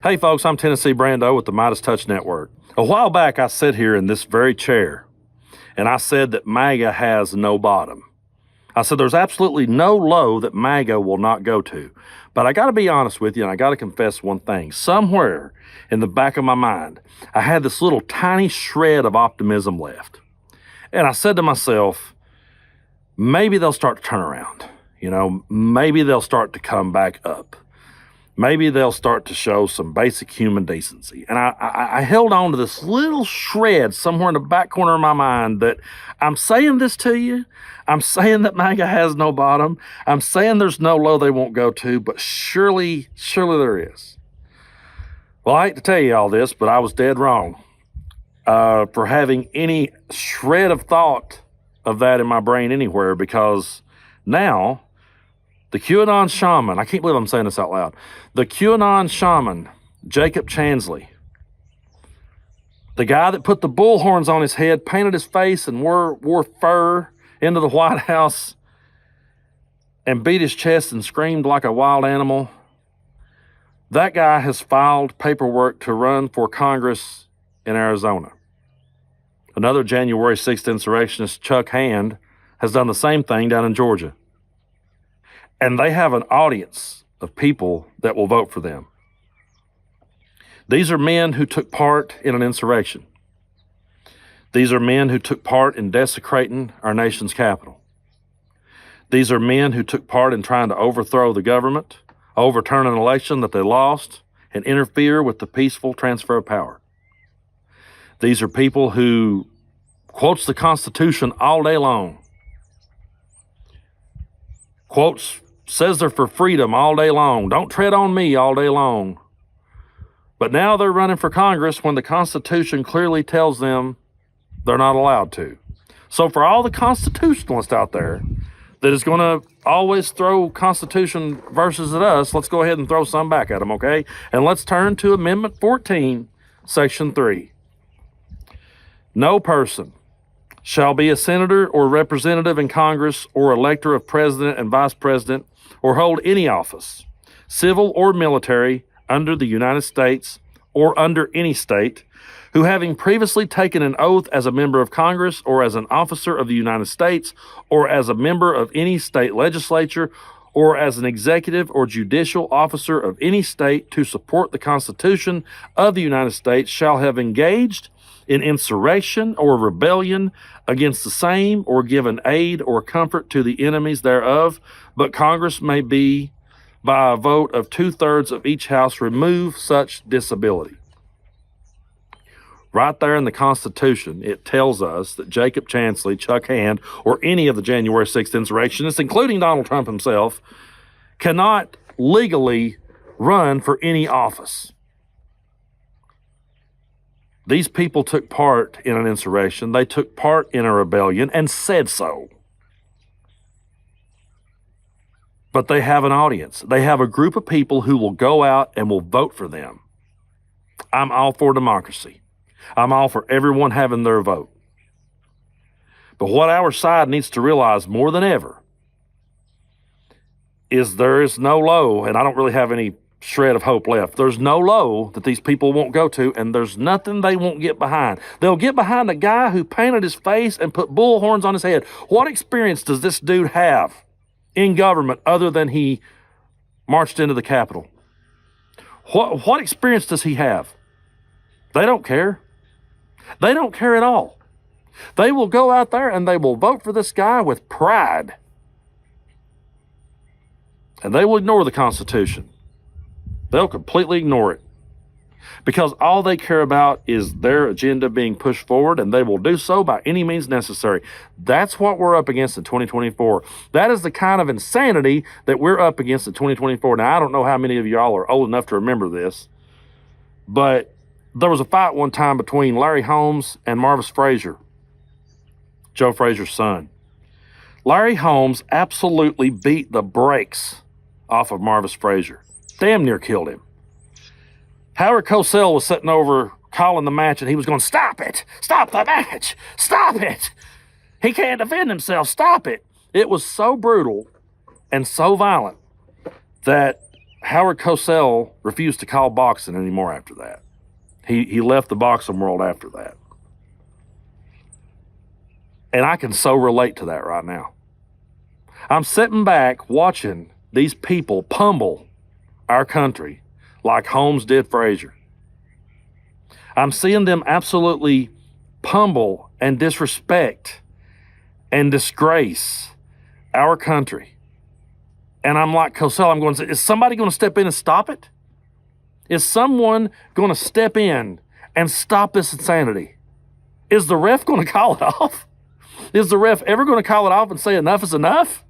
Hey folks, I'm Tennessee Brando with the MeidasTouch Network. A while back, I sat here in this very chair and I said that MAGA has no bottom. I said there's absolutely no low that MAGA will not go to. But I got to be honest with you, and I got to confess one thing. Somewhere in the back of my mind, I had this little tiny shred of optimism left. And I said to myself, maybe they'll start to turn around. Maybe they'll start to come back up. Maybe they'll start to show some basic human decency. And I held on to this little shred somewhere in the back corner of my mind that I'm saying this to you. I'm saying that MAGA has no bottom. I'm saying there's no low they won't go to, but surely there is. Well, I hate to tell you all this, but I was dead wrong for having any shred of thought of that in my brain anywhere, because now the QAnon shaman, I can't believe I'm saying this out loud, the QAnon shaman, Jacob Chansley, the guy that put the bull horns on his head, painted his face, and wore fur into the White House and beat his chest and screamed like a wild animal, that guy has filed paperwork to run for Congress in Arizona. Another January 6th insurrectionist, Chuck Hand, has done the same thing down in Georgia. And they have an audience of people that will vote for them. These are men who took part in an insurrection. These are men who took part in desecrating our nation's capital. These are men who took part in trying to overthrow the government, overturn an election that they lost, and interfere with the peaceful transfer of power. These are people who quotes the Constitution all day long. Says they're for freedom all day long. Don't tread on me all day long. But now they're running for Congress when the Constitution clearly tells them they're not allowed to. So for all the constitutionalists out there that is going to always throw Constitution verses at us, let's go ahead and throw some back at them, okay? And let's turn to Amendment 14, Section 3. No person shall be a senator or representative in Congress or elector of president and vice president or hold any office, civil or military, under the United States or under any state, who having previously taken an oath as a member of Congress or as an officer of the United States or as a member of any state legislature or as an executive or judicial officer of any state to support the Constitution of the United States shall have engaged in insurrection or rebellion against the same, or given aid or comfort to the enemies thereof, but Congress may be, by a vote of 2/3 of each house, remove such disability. Right there in the Constitution, it tells us that Jacob Chansley, Chuck Hand, or any of the January 6th insurrectionists, including Donald Trump himself, cannot legally run for any office. These people took part in an insurrection. They took part in a rebellion and said so. But they have an audience. They have a group of people who will go out and will vote for them. I'm all for democracy. I'm all for everyone having their vote. But what our side needs to realize more than ever is there is no low, and I don't really have any shred of hope left. There's no low that these people won't go to, and there's nothing they won't get behind. They'll get behind a guy who painted his face and put bull horns on his head. What experience does this dude have in government other than he marched into the Capitol? What experience does he have? They don't care. They don't care at all. They will go out there and they will vote for this guy with pride. And they will ignore the Constitution. They'll completely ignore it, because all they care about is their agenda being pushed forward, and they will do so by any means necessary. That's what we're up against in 2024. That is the kind of insanity that we're up against in 2024. Now, I don't know how many of y'all are old enough to remember this, but there was a fight one time between Larry Holmes and Marvis Frazier, Joe Frazier's son. Larry Holmes absolutely beat the brakes off of Marvis Frazier. Damn near killed him. Howard Cosell was sitting over calling the match, and he was going, "Stop it! Stop the match! Stop it! He can't defend himself! Stop it!" It was so brutal and so violent that Howard Cosell refused to call boxing anymore after that. He left the boxing world after that. And I can so relate to that right now. I'm sitting back watching these people pummel our country like Holmes did Frazier. I'm seeing them absolutely pummel and disrespect and disgrace our country. And I'm like Cosell, I'm going to say, is somebody going to step in and stop it? Is someone going to step in and stop this insanity? Is the ref going to call it off? Is the ref ever going to call it off and say enough is enough?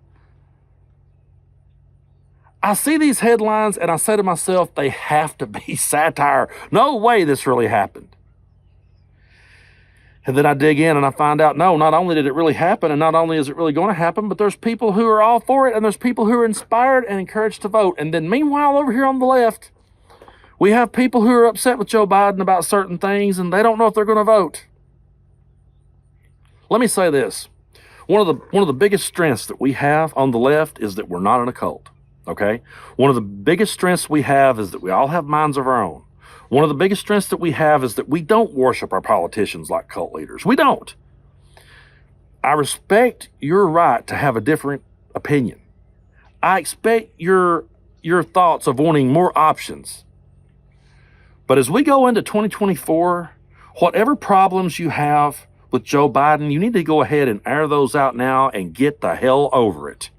I see these headlines and I say to myself, they have to be satire. No way this really happened. And then I dig in and I find out, no, not only did it really happen and not only is it really going to happen, but there's people who are all for it and there's people who are inspired and encouraged to vote. And then meanwhile, over here on the left, we have people who are upset with Joe Biden about certain things and they don't know if they're going to vote. Let me say this. One of the biggest strengths that we have on the left is that we're not in a cult, okay? One of the biggest strengths we have is that we all have minds of our own. One of the biggest strengths that we have is that we don't worship our politicians like cult leaders. We don't. I respect your right to have a different opinion. I expect your thoughts of wanting more options. But as we go into 2024, whatever problems you have with Joe Biden, you need to go ahead and air those out now and get the hell over it.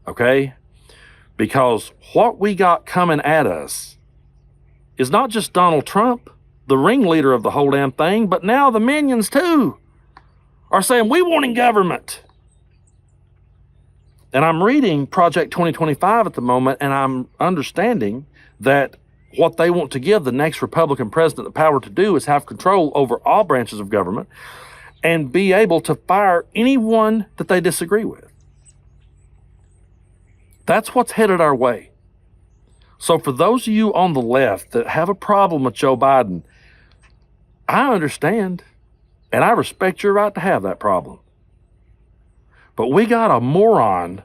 Okay? Because what we got coming at us is not just Donald Trump, the ringleader of the whole damn thing, but now the minions too are saying we want in government. And I'm reading Project 2025 at the moment, and I'm understanding that what they want to give the next Republican president the power to do is have control over all branches of government and be able to fire anyone that they disagree with. That's what's headed our way. So for those of you on the left that have a problem with Joe Biden, I understand and I respect your right to have that problem. But we got a moron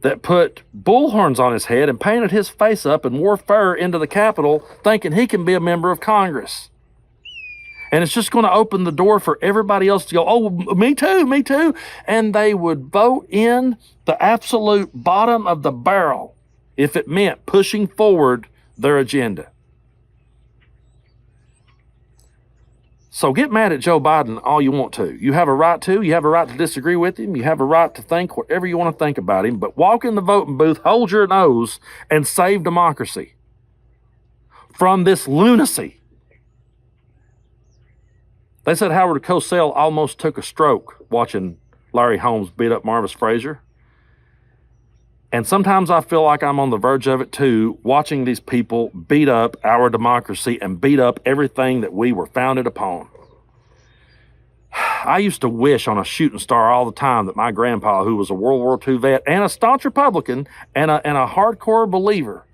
that put bullhorns on his head and painted his face up and wore fur into the Capitol thinking he can be a member of Congress. And it's just going to open the door for everybody else to go, oh, me too, me too. And they would vote in the absolute bottom of the barrel if it meant pushing forward their agenda. So get mad at Joe Biden all you want to. You have a right to. You have a right to disagree with him. You have a right to think whatever you want to think about him. But walk in the voting booth, hold your nose, and save democracy from this lunacy. They said Howard Cosell almost took a stroke watching Larry Holmes beat up Marvis Frazier. And sometimes I feel like I'm on the verge of it too, watching these people beat up our democracy and beat up everything that we were founded upon. I used to wish on a shooting star all the time that my grandpa, who was a World War II vet and a staunch Republican and a hardcore believer,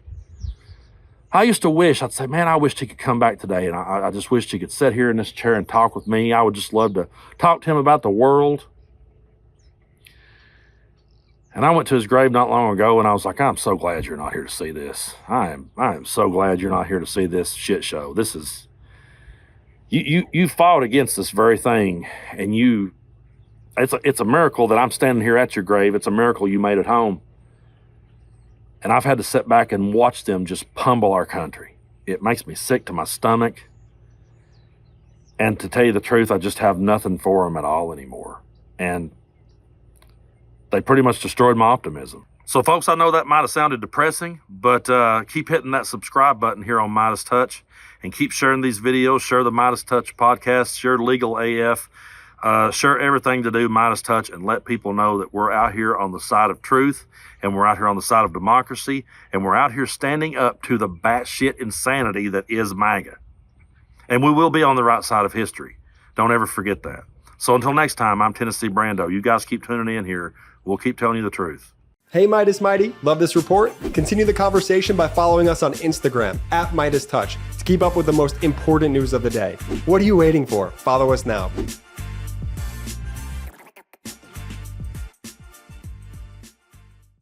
I used to wish, I'd say, man, I wished he could come back today. And I just wished he could sit here in this chair and talk with me. I would just love to talk to him about the world. And I went to his grave not long ago, and I was like, I'm so glad you're not here to see this. I am so glad you're not here to see this shit show. This is, you fought against this very thing, and it's a miracle that I'm standing here at your grave. It's a miracle you made it home. And I've had to sit back and watch them just pummel our country. It makes me sick to my stomach. And to tell you the truth, I just have nothing for them at all anymore. And they pretty much destroyed my optimism. So folks, I know that might have sounded depressing, but keep hitting that subscribe button here on MeidasTouch and keep sharing these videos. Share the MeidasTouch podcast, share Legal AF, share everything to do MeidasTouch, and let people know that we're out here on the side of truth, and we're out here on the side of democracy, and we're out here standing up to the batshit insanity that is MAGA. And we will be on the right side of history. Don't ever forget that. So until next time, I'm Tennessee Brando. You guys keep tuning in here. We'll keep telling you the truth. Hey Meidas Mighty, love this report? Continue the conversation by following us on Instagram @MeidasTouch to keep up with the most important news of the day. What are you waiting for? Follow us now.